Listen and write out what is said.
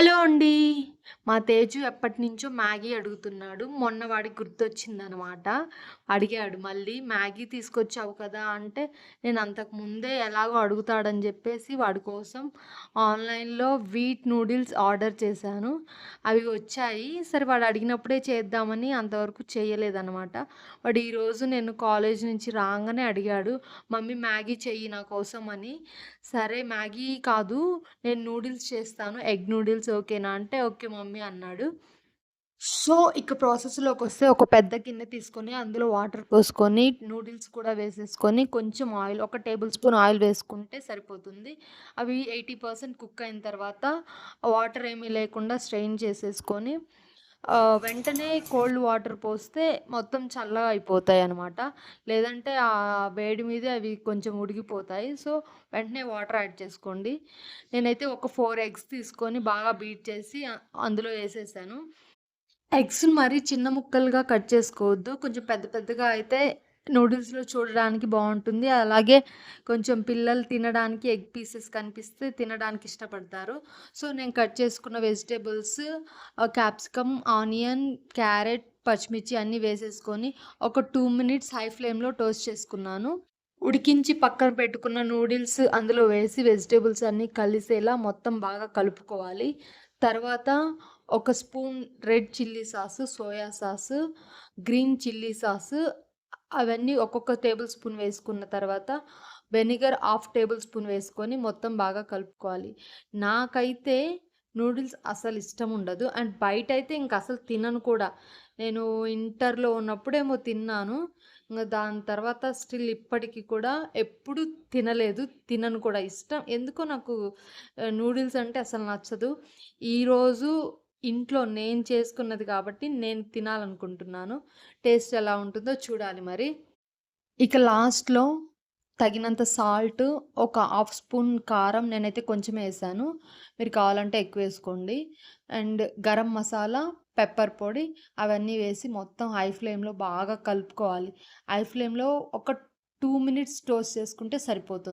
Hello అండి. మా తేజు ఎప్పటినుంచో మ్యాగీ అడుగుతున్నాడు. మొన్న వాడికి గుర్తొచ్చిందనమాట. అడిగాడు మళ్ళీ "మ్యాగీ తీసుకొచ్చావు కదా!" అంటే నేను అంతకు ముందే ఎలాగో అడుగుతాడని జెప్పేసి వాడి కోసం ఆన్‌లైన్‌లో వీట్ నూడిల్స్ ఆర్డర్ చేశాను. అవి వచ్చాయి. సరే వాడు అడిగినప్పుడే చేద్దామని అంతవరకు చేయలేదనమాట. వాడు ఈరోజు నేను కాలేజీ నుంచి రాంగానే అడిగాడు. "మమ్మీ మ్యాగీ చెయ్యి నా కోసం" అని. సరే మ్యాగీ కాదు నేను నూడిల్స్ చేస్తాను. ఎగ్ నూడిల్స్ ఓకేనా? అంటే ఓకే మమ్మీ అన్నాడు. సో, ఇక ప్రాసెస్‌లోకొస్తే ఒక పెద్ద గిన్నె తీసుకొని అందులో వాటర్ పోసుకొని, నూడిల్స్ కూడా వేసేసుకొని, కొంచెం ఆయిల్ ఒక టేబుల్ స్పూన్ ఆయిల్ వేసుకుంటే సరిపోతుంది. అవి 80% కుక్ అయిన తర్వాత వాటర్ ఏమీ లేకుండా స్ట్రెయిన్ చేసేసుకొని, వెంటనే కోల్డ్ వాటర్ పోస్తే మొత్తం చల్లగా అయిపోతాయనమాట. లేదంటే వేడి మీదే అవి కొంచెం ఉడికిపోతాయి. సో, వెంటనే వాటర్ యాడ్ చేసుకోండి. నేనైతే ఒక 4 ఎగ్స్ తీసుకొని బాగా బీట్ చేసి అందులో ఏసేసాను. ఎగ్స్‌ని మరీ చిన్న ముక్కలుగా కట్ చేసుకోవద్దు. కొంచెం పెద్ద పెద్దగా అయితే నూడిల్స్‌లో చూడడానికి బావుంటుంది. అలాగే కొంచెం పిల్లలు తినడానికి ఎగ్ పీసెస్ కనిపిస్తే తినడానికి ఇష్టపడతారు. సో, నేను కట్ చేసుకున్న వెజిటబుల్స్ క్యాప్సికమ్, ఆనియన్, క్యారెట్, పచ్చిమిర్చి అన్నీ వేసేసుకొని ఒక 2 మినిట్స్ హై ఫ్లేమ్‌లో టోస్ట్ చేసుకున్నాను. ఉడికించి పక్కన పెట్టుకున్న నూడిల్స్ అందులో వేసి వెజిటబుల్స్ అన్నీ కలిసేలా మొత్తం బాగా కలుపుకోవాలి. తర్వాత ఒక spoon red chilli sauce, soya sauce, green chilli sauce అవన్నీ ఒక్కొక్క టేబుల్ స్పూన్ వేసుకున్న తర్వాత వెనిగర్ హాఫ్ టేబుల్ స్పూన్ వేసుకొని మొత్తం బాగా కలుపుకోవాలి. నాకైతే నూడిల్స్ అసలు ఇష్టం ఉండదు. అండ్ బయటైతే ఇంక అసలు తినను కూడా. నేను ఇంటర్‌లో ఉన్నప్పుడేమో తిన్నాను. ఇంగ దాని తర్వాత స్టిల్ ఇప్పటికి కూడా ఎప్పుడు తినలేదు. తినను కూడా. ఎందుకో నాకు నూడిల్స్ అంటే అసలు నచ్చదు. ఈరోజు ఇంట్లో నేను చేసుకున్నది కాబట్టి నేను తినాలనుకుంటున్నాను. టేస్ట్ ఎలా ఉంటుందో చూడాలి మరి. ఇక లాస్ట్‌లో తగినంత సాల్ట్, ఒక హాఫ్ స్పూన్ కారం నేనైతే కొంచెమే ఏసాను. మీరు కావాలంటే ఎక్కువేసుకోండి. అండ్ గరం మసాలా, పెప్పర్ పొడి అవన్నీ వేసి మొత్తం హై ఫ్లేమ్‌లో బాగా కలుపుకోవాలి. హై ఫ్లేమ్‌లో ఒక 2 మినిట్స్ టోస్ట్ చేసుకుంటే సరిపోతుంది.